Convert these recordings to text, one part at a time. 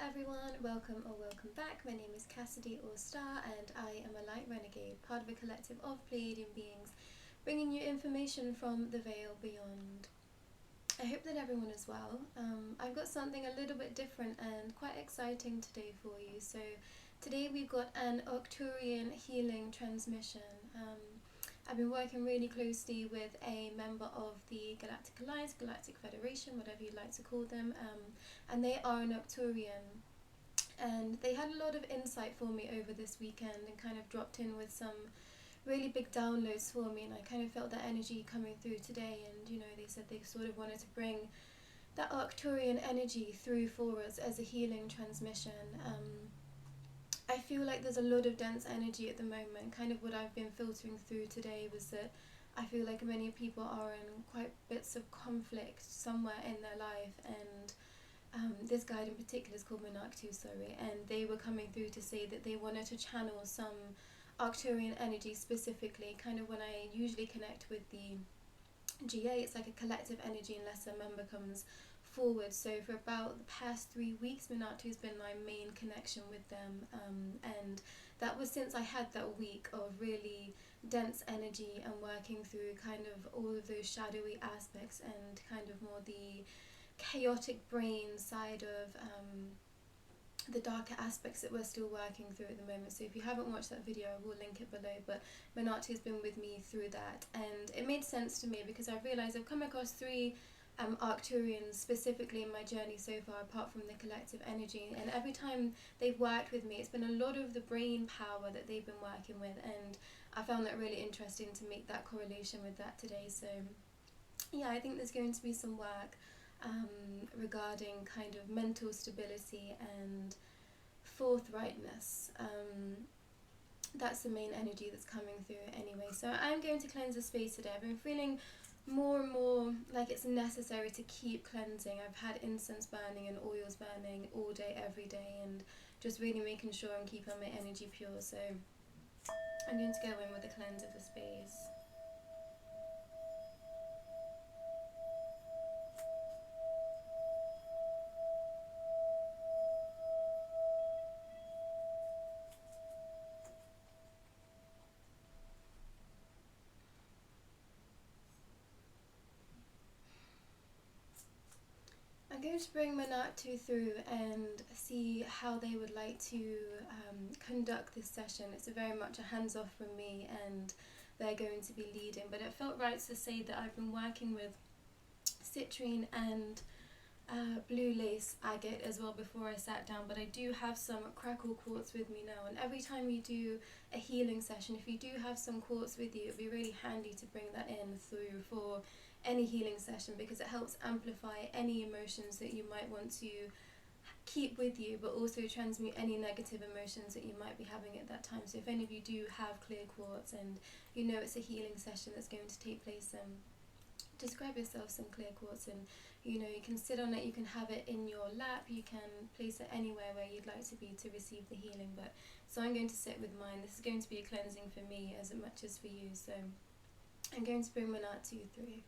everyone, welcome or welcome back. My name is Cassidy or Starr and I am a light renegade, part of a collective of Pleiadian beings, bringing you information from the veil beyond. I hope that everyone is well. I've got something a little bit different and quite exciting today for you. So today we've got an Arcturian healing transmission. I've been working really closely with a member of the Galactic Alliance, Galactic Federation, whatever you'd like to call them, and they are an Arcturian. And they had a lot of insight for me over this weekend and kind of dropped in with some really big downloads for me, and I kind of felt that energy coming through today. And you know, they said they sort of wanted to bring that Arcturian energy through for us as a healing transmission. I feel like there's a lot of dense energy at the moment. Kind of what I've been filtering through today was that I feel like many people are in quite bits of conflict somewhere in their life, and this guide in particular is called Monarch 2, and they were coming through to say that they wanted to channel some Arcturian energy specifically. Kind of when I usually connect with the GA, it's like a collective energy unless a member comes forward. So for about the past 3 weeks, Monarch 2 has been my main connection with them, and that was since I had that week of really dense energy and working through kind of all of those shadowy aspects and kind of more the chaotic brain side of the darker aspects that we're still working through at the moment. So if you haven't watched that video, I will link it below, but Monarch has been with me through that, and it made sense to me because I've realised I've come across 3 Arcturians specifically in my journey so far, apart from the collective energy, and every time they've worked with me, it's been a lot of the brain power that they've been working with, and I found that really interesting to make that correlation with that today. So yeah, I think there's going to be some work regarding kind of mental stability and forthrightness. That's the main energy that's coming through anyway. So I'm going to cleanse the space today. I've been feeling more and more like it's necessary to keep cleansing. I've had incense burning and oils burning all day, every day, and just really making sure I'm keeping my energy pure. So I'm going to go in with a cleanse of the space. I'm going to bring Monarch 2 through and see how they would like to conduct this session. It's very much a hands-off from me, and they're going to be leading, but it felt right to say that I've been working with citrine and blue lace agate as well before I sat down, but I do have some crackle quartz with me now, and every time you do a healing session, if you do have some quartz with you, it would be really handy to bring that in through for any healing session, because it helps amplify any emotions that you might want to keep with you, but also transmute any negative emotions that you might be having at that time. So if any of you do have clear quartz and you know it's a healing session that's going to take place, just grab yourself some clear quartz, and you know, you can sit on it, you can have it in your lap, you can place it anywhere where you'd like to be to receive the healing. But so I'm going to sit with mine. This is going to be a cleansing for me as much as for you. So I'm going to bring Monarch 2 through.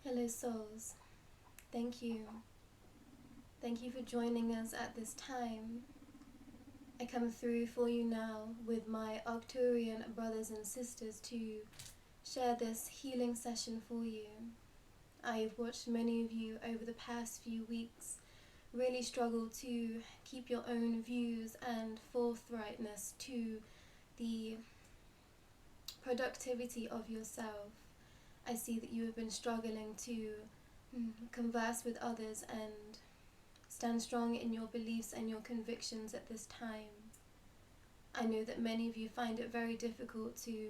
Hello souls, thank you. Thank you for joining us at this time. I come through for you now with my Arcturian brothers and sisters to share this healing session for you. I've watched many of you over the past few weeks really struggle to keep your own views and forthrightness to the productivity of yourself. I see that you have been struggling to converse with others and stand strong in your beliefs and your convictions at this time. I know that many of you find it very difficult to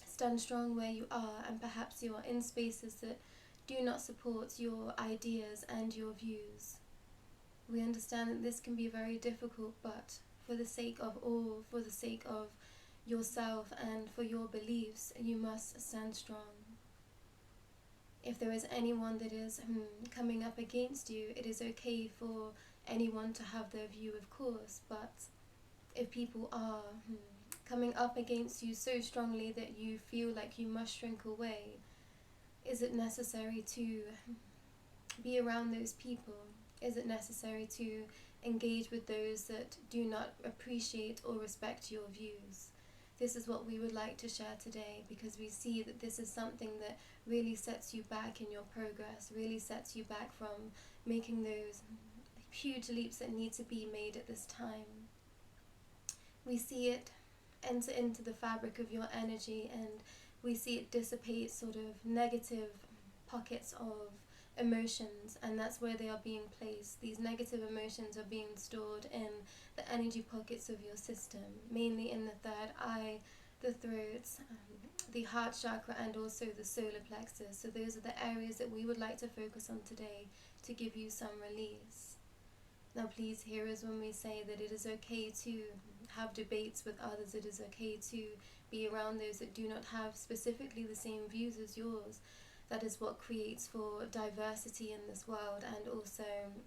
stand strong where you are, and perhaps you are in spaces that do not support your ideas and your views. We understand that this can be very difficult, but for the sake of all, for the sake of yourself and for your beliefs, you must stand strong. if there is anyone that is coming up against you, it is okay for anyone to have their view, of course, but if people are coming up against you so strongly that you feel like you must shrink away, is it necessary to be around those people? Is it necessary to engage with those that do not appreciate or respect your views? This is what we would like to share today, because we see that this is something that really sets you back in your progress, really sets you back from making those huge leaps that need to be made at this time. We see it enter into the fabric of your energy, and we see it dissipate sort of negative pockets of emotions, and that's where they are being placed. These negative emotions are being stored in the energy pockets of your system, mainly in the third eye, the throat, the heart chakra, and also the solar plexus. So those are the areas that we would like to focus on today to give you some release. Now please hear us when we say that it is okay to have debates with others. It is okay to be around those that do not have specifically the same views as yours. That is what creates for diversity in this world and also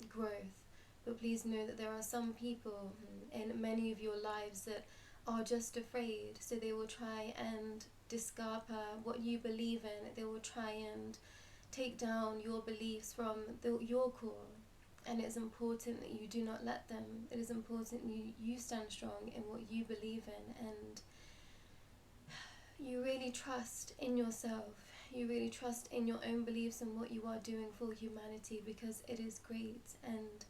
growth. But please know that there are some people in many of your lives that are just afraid, so they will try and discard what you believe in. They will try and take down your beliefs from your core. And it is important that you do not let them. It is important you stand strong in what you believe in, and you really trust in yourself. You really trust in your own beliefs and what you are doing for humanity, because it is great and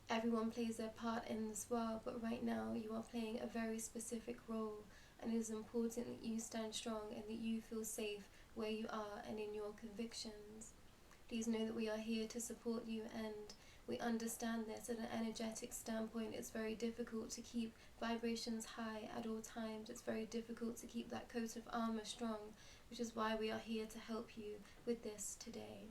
everyone plays their part in this world, but right now you are playing a very specific role, and it is important that you stand strong and that you feel safe where you are and in your convictions. Please know that we are here to support you, and we understand this at an energetic standpoint. It's very difficult to keep vibrations high at all times. It's very difficult to keep that coat of armor strong, which is why we are here to help you with this today.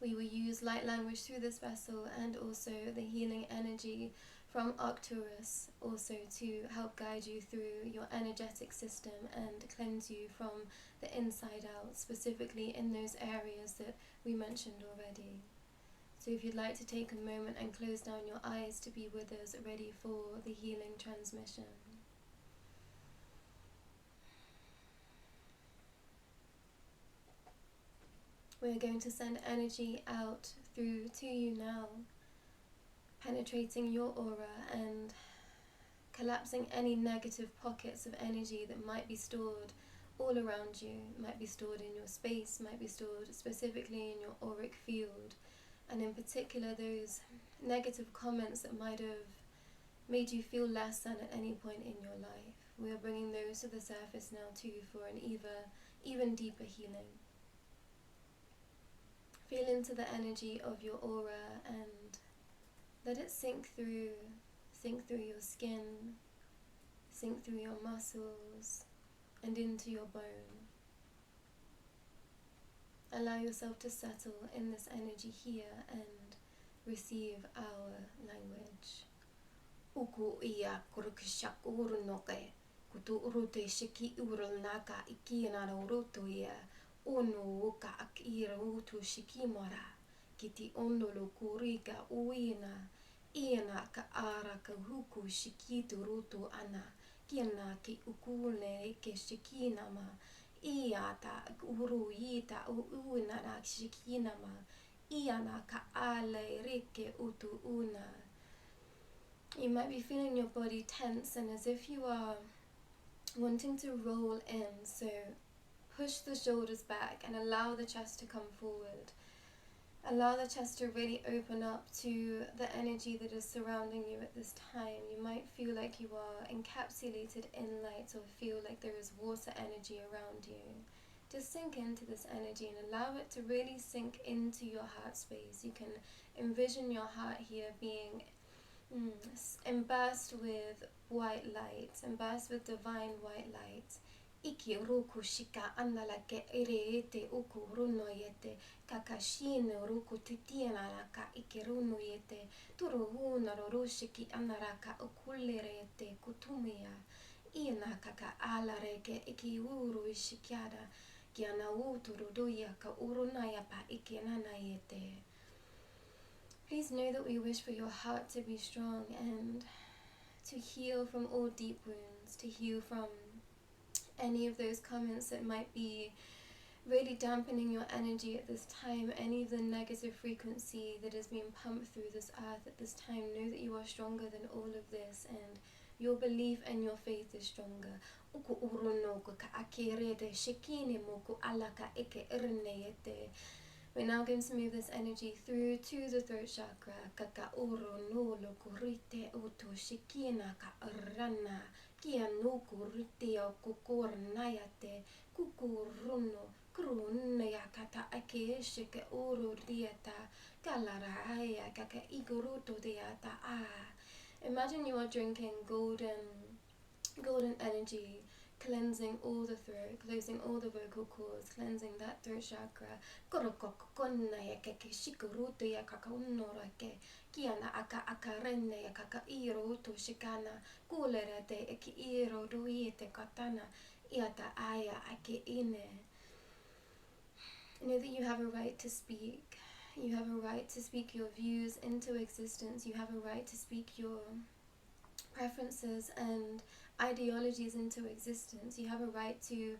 We will use light language through this vessel, and also the healing energy from Arcturus also to help guide you through your energetic system and cleanse you from the inside out, specifically in those areas that we mentioned already. So if you'd like to take a moment and close down your eyes to be with us, ready for the healing transmission. We're going to send energy out through to you now, penetrating your aura and collapsing any negative pockets of energy that might be stored all around you. It might be stored in your space, might be stored specifically in your auric field, and in particular those negative comments that might have made you feel less than at any point in your life. We are bringing those to the surface now too for an even deeper healing. Feel into the energy of your aura and let it sink through your skin, sink through your muscles and into your bone. Allow yourself to settle in this energy here and receive our language. Uku ia kurukshak urunoke, kutu urute shiki urulnaka ikina urutu ia, onu uka akira utu shikimara, kiti ondolo kurika uina, iana ka ara ka huku shikitu rutu ana, kiana ki ukule ke shikinama, iata uru ita uina na shikinama, iana ka ale rike utu una. You might be feeling your body tense and as if you are wanting to roll in, so push the shoulders back and allow the chest to come forward. Allow the chest to really open up to the energy that is surrounding you at this time. You might feel like you are encapsulated in light or feel like there is water energy around you. Just sink into this energy and allow it to really sink into your heart space. You can envision your heart here being embarrassed with white light, embarrassed with divine white light. Iki ruku shika andala ke irete uku runo yete kakashine ruku titiana ka iki runo yete turu huna rorushiki anaraka ukulirete kutumia ina kaka alareke iki uru ishikiada Kia na uturuduia ka urunaya pa ike nanayete. Please know that we wish for your heart to be strong and to heal from all deep wounds, to heal from any of those comments that might be really dampening your energy at this time, any of the negative frequency that is being pumped through this earth at this time. Know that you are stronger than all of this, and your belief and your faith is stronger. Uku uruno ka akirete shikini moku alaka ike irneyete. We're now going to move this energy through to the throat chakra. Kaka uruno lo kurite utu shikina ka rana. Kia no kurite o kukornayate. Kukuruno. Krunaya kata ake shike uru dieta. Kalara aya kaka iguruto dieta. Imagine you are drinking golden energy, cleansing all the throat, closing all the vocal cords, cleansing that throat chakra. Korokokona ya keke shikuruto ya kakaunora ke kiana akarene ya kakairo to shikana kulera te eki iro duite katana iata aya ake ine. Know that you have a right to speak. You have a right to speak your views into existence. You have a right to speak your preferences and ideologies into existence. You have a right to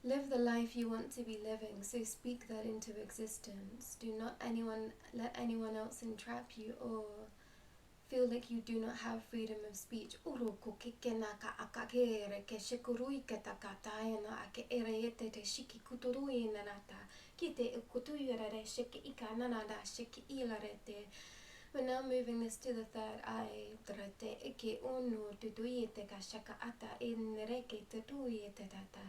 live the life you want to be living, so speak that into existence. Do not let anyone else entrap you or feel like you do not have freedom of speech. Uruku kikenaka akakere ke shikurui katakatayana ake erete te shiki kuturui nanata kite ukutuyere shiki ikananada shiki ilarete. We're now moving this to the third eye. Drete eke unu tutuiete ka shaka ata inreke tutuiete tata.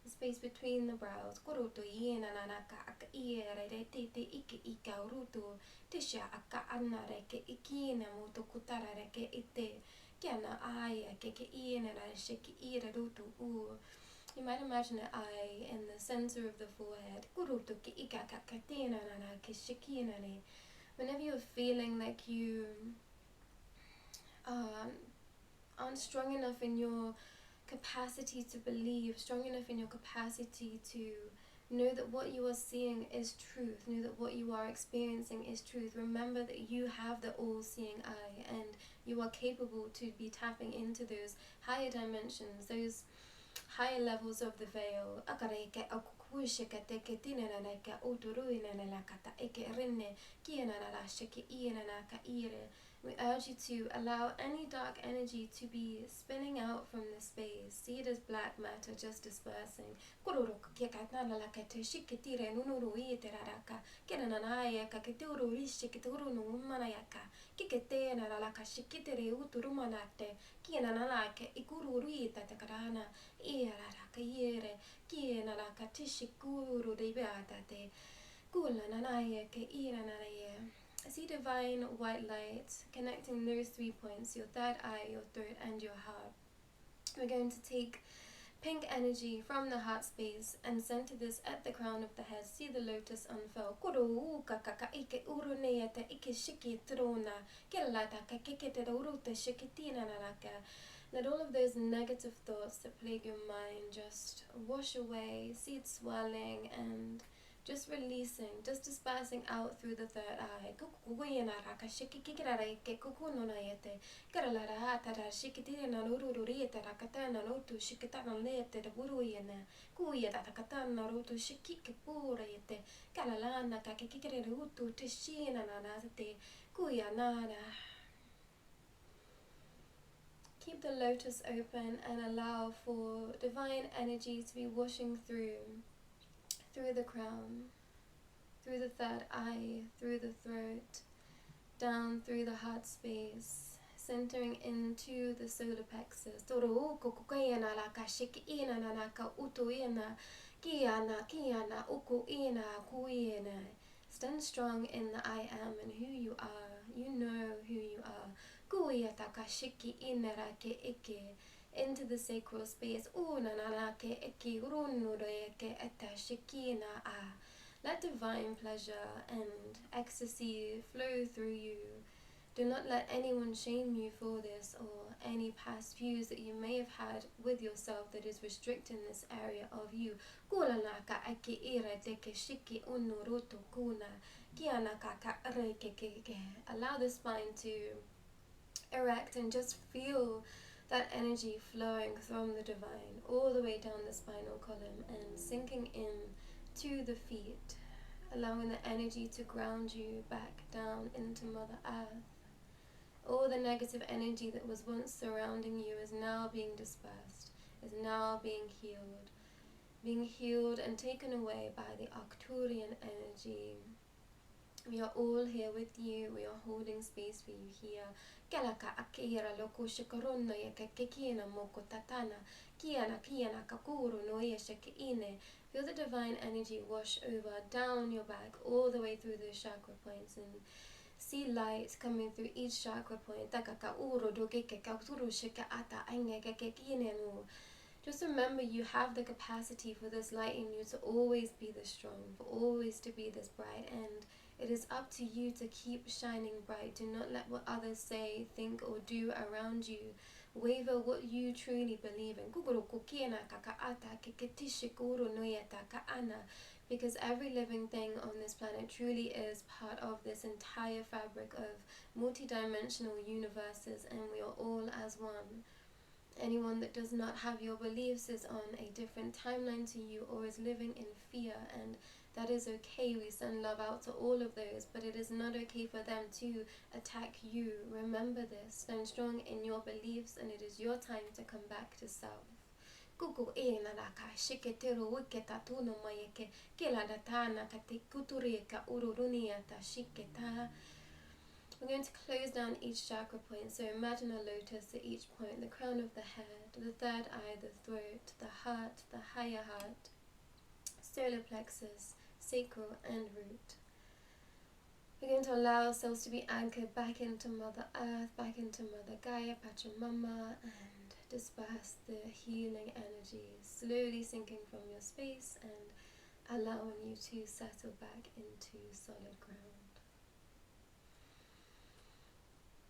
The space between the brows. Kuruto yena nanaka aka iere te ike ika urutu. Tisha aka anareke ikina moto kutarareke ite. Kiana aya keke iena sheki ira rutu u. You might imagine an eye in the center of the forehead. Kuruto ki ika kakatina nanake shikina ne. Whenever you're feeling like you aren't strong enough in your capacity to believe, strong enough in your capacity to know that what you are seeing is truth, know that what you are experiencing is truth, remember that you have the all-seeing eye and you are capable to be tapping into those higher dimensions, those higher levels of the veil. We urge you to allow any dark energy to be spinning out from the space. See it as black matter just dispersing. See divine white light connecting those 3 points, your third eye, your throat, and your heart. We're going to take pink energy from the heart space and center this at the crown of the head. See the lotus unfurl. Let all of those negative thoughts that plague your mind just wash away. See it swelling and just releasing, just dispersing out through the third eye. Keep the lotus open and allow for divine energy to be washing through the crown, through the third eye, through the throat, down through the heart space, centering into the solar plexus. Stand strong in the I am and who you are. You know who you are. Into the sacral space. Let divine pleasure and ecstasy flow through you. Do not let anyone shame you for this, or any past views that you may have had with yourself that is restricting this area of you. Allow the spine to erect and just feel that energy flowing from the divine all the way down the spinal column and sinking in to the feet, allowing the energy to ground you back down into Mother Earth. All the negative energy that was once surrounding you is now being dispersed, is now being healed and taken away by the Arcturian energy. We are all here with you. We are holding space for you here. Galaka akira loko shikarono yakakekina moko tatana kiana kakuru no yashakine. Feel the divine energy wash over down your back all the way through those chakra points, and see light coming through each chakra point. Just remember, you have the capacity for this light in you to always be this strong, for always to be this bright, and it is up to you to keep shining bright. Do not let what others say, think, or do around you waver what you truly believe in. Because every living thing on this planet truly is part of this entire fabric of multidimensional universes, and we are all as one. Anyone that does not have your beliefs is on a different timeline to you, or is living in fear, and that is okay. We send love out to all of those, but it is not okay for them to attack you. Remember this. Stand strong in your beliefs, and it is your time to come back to self. We're going to close down each chakra point. So imagine a lotus at each point: the crown of the head, the third eye, the throat, the heart, the higher heart, solar plexus, sacral, and root. We're going to allow ourselves to be anchored back into Mother Earth, back into Mother Gaia, Pachamama, and disperse the healing energy, slowly sinking from your space and allowing you to settle back into solid ground.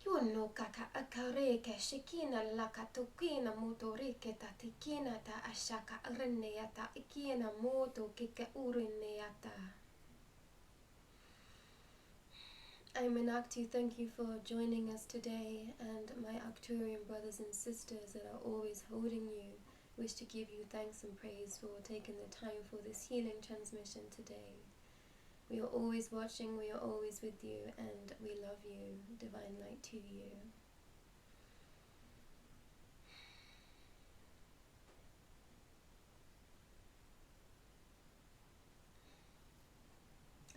Yono kaka akareke shikina lakatukina motoreke tatikina ta ashaka reneata ikina moto kika urineata. I'm Menaktu. Thank you for joining us today, and my Arcturian brothers and sisters that are always holding you wish to give you thanks and praise for taking the time for this healing transmission today. We are always watching, we are always with you, and we love you. Divine light to you.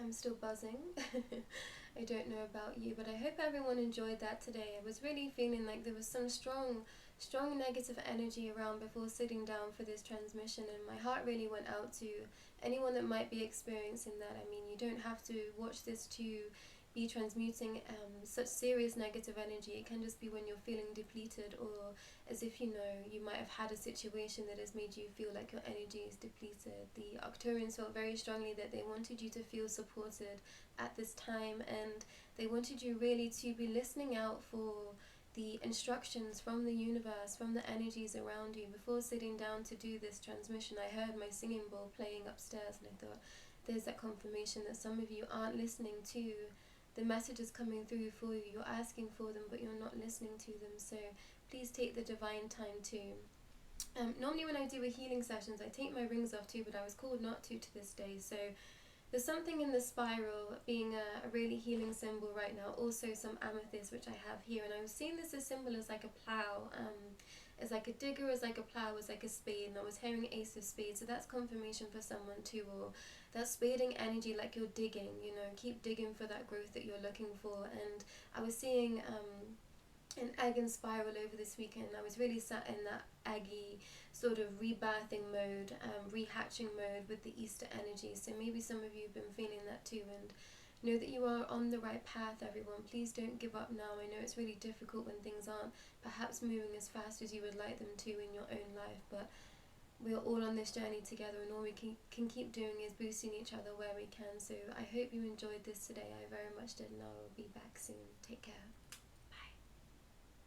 I'm still buzzing. I don't know about you, but I hope everyone enjoyed that today. I was really feeling like there was some strong negative energy around before sitting down for this transmission, and my heart really went out to anyone that might be experiencing that. I mean, you don't have to watch this to be transmuting such serious negative energy. It can just be when you're feeling depleted, or as if you might have had a situation that has made you feel like your energy is depleted. The Arcturians felt very strongly that they wanted you to feel supported at this time, and they wanted you really to be listening out for the instructions from the universe, from the energies around you. Before sitting down to do this transmission, I heard my singing bowl playing upstairs, and I thought, there's that confirmation that some of you aren't listening to the messages coming through for you. You're asking for them, but you're not listening to them. So please take the divine time to. Normally when I do a healing sessions, I take my rings off too, but I was called not to this day. So there's something in the spiral being a really healing symbol right now. Also some amethyst, which I have here. And I was seeing this as symbol as like a plow. As like a digger, as like a plow, as like a spade. And I was hearing Ace of Spades. So that's confirmation for someone too. Or that spading energy, like you're digging, keep digging for that growth that you're looking for. And I was seeing an egg and spiral over this weekend. I was really sat in that eggy sort of rebirthing mode, rehatching mode with the Easter energy. So maybe some of you have been feeling that too, and know that you are on the right path, everyone. Please don't give up now. I know it's really difficult when things aren't perhaps moving as fast as you would like them to in your own life, but we are all on this journey together, and all we can keep doing is boosting each other where we can. So I hope you enjoyed this today. I very much did, and I will be back soon. Take care.